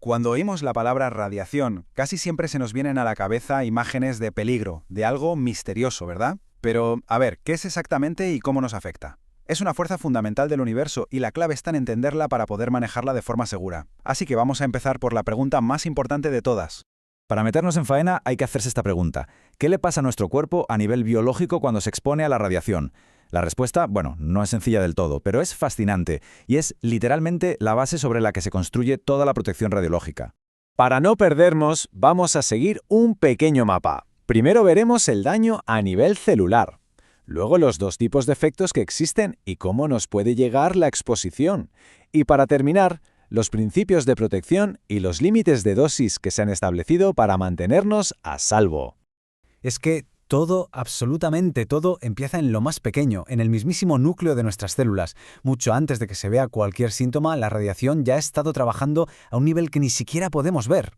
Cuando oímos la palabra radiación, casi siempre se nos vienen a la cabeza imágenes de peligro, de algo misterioso, ¿verdad? Pero, a ver, ¿qué es exactamente y cómo nos afecta? Es una fuerza fundamental del universo y la clave está en entenderla para poder manejarla de forma segura. Así que vamos a empezar por la pregunta más importante de todas. Para meternos en faena hay que hacerse esta pregunta. ¿Qué le pasa a nuestro cuerpo a nivel biológico cuando se expone a la radiación? La respuesta, bueno, no es sencilla del todo, pero es fascinante y es literalmente la base sobre la que se construye toda la protección radiológica. Para no perdernos, vamos a seguir un pequeño mapa. Primero veremos el daño a nivel celular. Luego los dos tipos de efectos que existen y cómo nos puede llegar la exposición. Y para terminar, los principios de protección y los límites de dosis que se han establecido para mantenernos a salvo. Es que todo, absolutamente todo, empieza en lo más pequeño, en el mismísimo núcleo de nuestras células. Mucho antes de que se vea cualquier síntoma, la radiación ya ha estado trabajando a un nivel que ni siquiera podemos ver.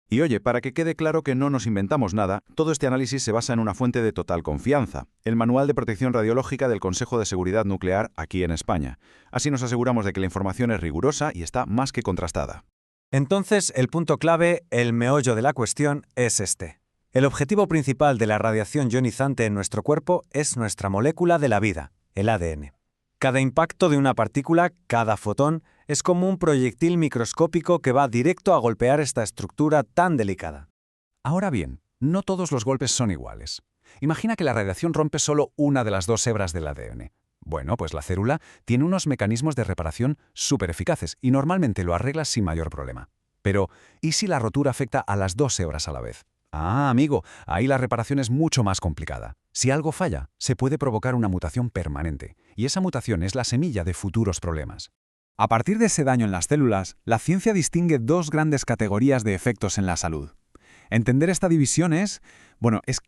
Y oye, para que quede claro que no nos inventamos nada, todo este análisis se basa en una fuente de total confianza, el Manual de Protección Radiológica del Consejo de Seguridad Nuclear aquí en España. Así nos aseguramos de que la información es rigurosa y está más que contrastada. Entonces, el punto clave, el meollo de la cuestión, es este. El objetivo principal de la radiación ionizante en nuestro cuerpo es nuestra molécula de la vida, el ADN. Cada impacto de una partícula, cada fotón, es como un proyectil microscópico que va directo a golpear esta estructura tan delicada. Ahora bien, no todos los golpes son iguales. Imagina que la radiación rompe solo una de las dos hebras del ADN. Bueno, pues la célula tiene unos mecanismos de reparación súper eficaces y normalmente lo arregla sin mayor problema. Pero, ¿y si la rotura afecta a las dos hebras a la vez? Ah, amigo, ahí la reparación es mucho más complicada. Si algo falla, se puede provocar una mutación permanente, y esa mutación es la semilla de futuros problemas. A partir de ese daño en las células, la ciencia distingue dos grandes categorías de efectos en la salud. Entender esta división es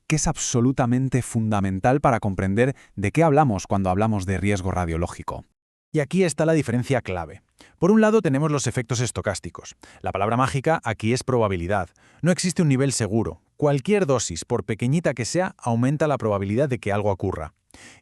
que es absolutamente fundamental para comprender de qué hablamos cuando hablamos de riesgo radiológico. Y aquí está la diferencia clave. Por un lado tenemos los efectos estocásticos. La palabra mágica aquí es probabilidad. No existe un nivel seguro. Cualquier dosis, por pequeñita que sea, aumenta la probabilidad de que algo ocurra.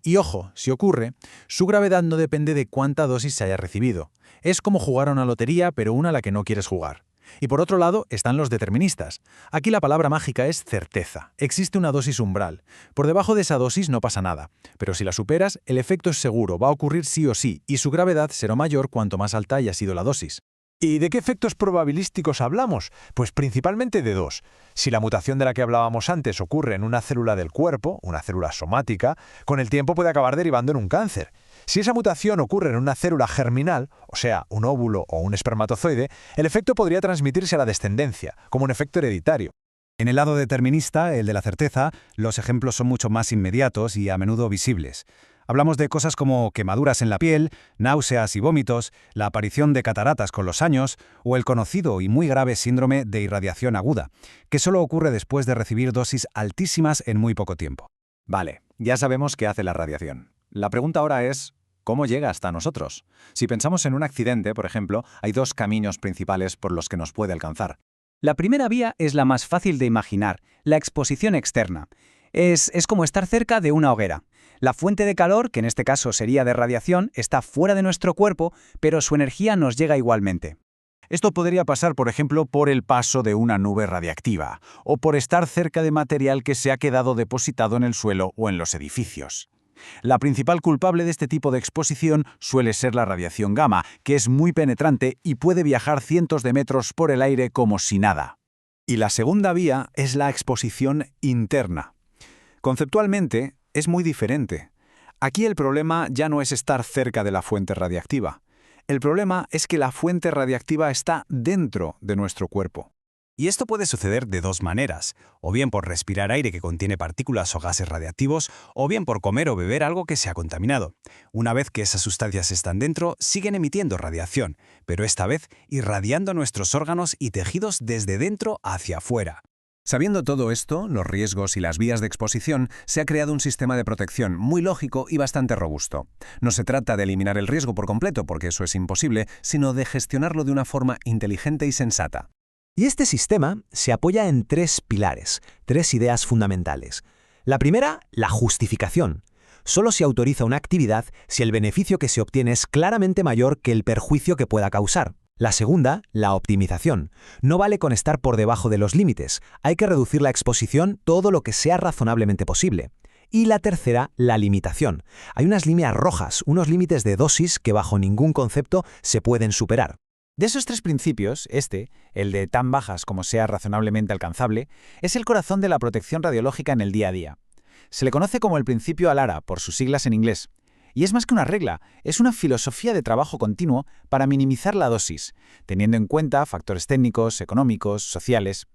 Y ojo, si ocurre, su gravedad no depende de cuánta dosis se haya recibido. Es como jugar a una lotería, pero una a la que no quieres jugar. Y por otro lado están los deterministas. Aquí la palabra mágica es certeza. Existe una dosis umbral. Por debajo de esa dosis no pasa nada. Pero si la superas, el efecto es seguro, va a ocurrir sí o sí, y su gravedad será mayor cuanto más alta haya sido la dosis. ¿Y de qué efectos probabilísticos hablamos? Pues principalmente de dos. Si la mutación de la que hablábamos antes ocurre en una célula del cuerpo, una célula somática, con el tiempo puede acabar derivando en un cáncer. Si esa mutación ocurre en una célula germinal, o sea, un óvulo o un espermatozoide, el efecto podría transmitirse a la descendencia, como un efecto hereditario. En el lado determinista, el de la certeza, los ejemplos son mucho más inmediatos y a menudo visibles. Hablamos de cosas como quemaduras en la piel, náuseas y vómitos, la aparición de cataratas con los años o el conocido y muy grave síndrome de irradiación aguda, que solo ocurre después de recibir dosis altísimas en muy poco tiempo. Vale, ya sabemos qué hace la radiación. La pregunta ahora es, ¿cómo llega hasta nosotros? Si pensamos en un accidente, por ejemplo, hay dos caminos principales por los que nos puede alcanzar. La primera vía es la más fácil de imaginar, la exposición externa. Es como estar cerca de una hoguera. La fuente de calor, que en este caso sería de radiación, está fuera de nuestro cuerpo, pero su energía nos llega igualmente. Esto podría pasar, por ejemplo, por el paso de una nube radiactiva, o por estar cerca de material que se ha quedado depositado en el suelo o en los edificios. La principal culpable de este tipo de exposición suele ser la radiación gamma, que es muy penetrante y puede viajar cientos de metros por el aire como si nada. Y la segunda vía es la exposición interna. Conceptualmente, es muy diferente. Aquí el problema ya no es estar cerca de la fuente radiactiva. El problema es que la fuente radiactiva está dentro de nuestro cuerpo. Y esto puede suceder de dos maneras, o bien por respirar aire que contiene partículas o gases radiactivos, o bien por comer o beber algo que se ha contaminado. Una vez que esas sustancias están dentro, siguen emitiendo radiación, pero esta vez irradiando nuestros órganos y tejidos desde dentro hacia afuera. Sabiendo todo esto, los riesgos y las vías de exposición, se ha creado un sistema de protección muy lógico y bastante robusto. No se trata de eliminar el riesgo por completo, porque eso es imposible, sino de gestionarlo de una forma inteligente y sensata. Y este sistema se apoya en tres pilares, tres ideas fundamentales. La primera, la justificación. Solo se autoriza una actividad si el beneficio que se obtiene es claramente mayor que el perjuicio que pueda causar. La segunda, la optimización. No vale con estar por debajo de los límites, hay que reducir la exposición todo lo que sea razonablemente posible. Y la tercera, la limitación. Hay unas líneas rojas, unos límites de dosis que bajo ningún concepto se pueden superar. De esos tres principios, el de tan bajas como sea razonablemente alcanzable, es el corazón de la protección radiológica en el día a día. Se le conoce como el principio ALARA, por sus siglas en inglés. Y es más que una regla, es una filosofía de trabajo continuo para minimizar la dosis, teniendo en cuenta factores técnicos, económicos, sociales.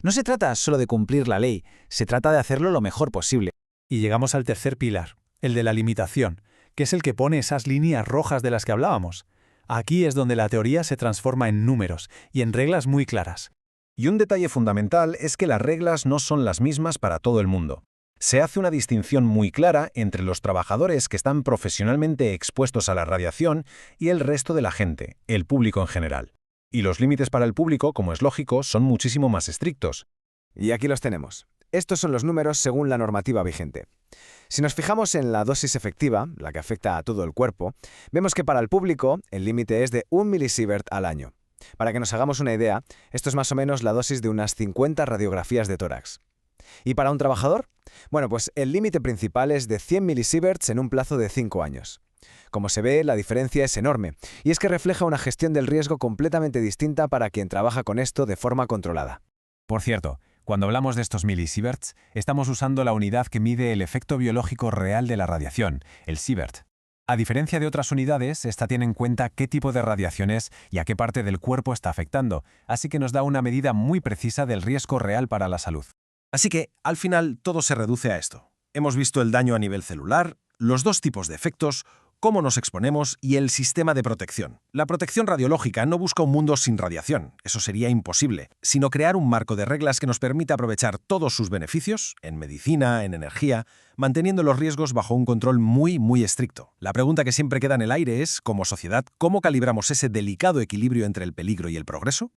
No se trata solo de cumplir la ley, se trata de hacerlo lo mejor posible. Y llegamos al tercer pilar, el de la limitación, que es el que pone esas líneas rojas de las que hablábamos. Aquí es donde la teoría se transforma en números y en reglas muy claras. Y un detalle fundamental es que las reglas no son las mismas para todo el mundo. Se hace una distinción muy clara entre los trabajadores que están profesionalmente expuestos a la radiación y el resto de la gente, el público en general. Y los límites para el público, como es lógico, son muchísimo más estrictos. Y aquí los tenemos. Estos son los números según la normativa vigente. Si nos fijamos en la dosis efectiva, la que afecta a todo el cuerpo, vemos que para el público el límite es de 1 milisievert al año. Para que nos hagamos una idea, esto es más o menos la dosis de unas 50 radiografías de tórax. ¿Y para un trabajador? Bueno, pues el límite principal es de 100 milisieverts en un plazo de 5 años. Como se ve, la diferencia es enorme, y es que refleja una gestión del riesgo completamente distinta para quien trabaja con esto de forma controlada. Por cierto, cuando hablamos de estos milisieverts, estamos usando la unidad que mide el efecto biológico real de la radiación, el sievert. A diferencia de otras unidades, esta tiene en cuenta qué tipo de radiación es y a qué parte del cuerpo está afectando, así que nos da una medida muy precisa del riesgo real para la salud. Así que, al final, todo se reduce a esto. Hemos visto el daño a nivel celular, los dos tipos de efectos, cómo nos exponemos y el sistema de protección. La protección radiológica no busca un mundo sin radiación, eso sería imposible, sino crear un marco de reglas que nos permita aprovechar todos sus beneficios, en medicina, en energía, manteniendo los riesgos bajo un control muy estricto. La pregunta que siempre queda en el aire es, como sociedad, ¿cómo calibramos ese delicado equilibrio entre el peligro y el progreso?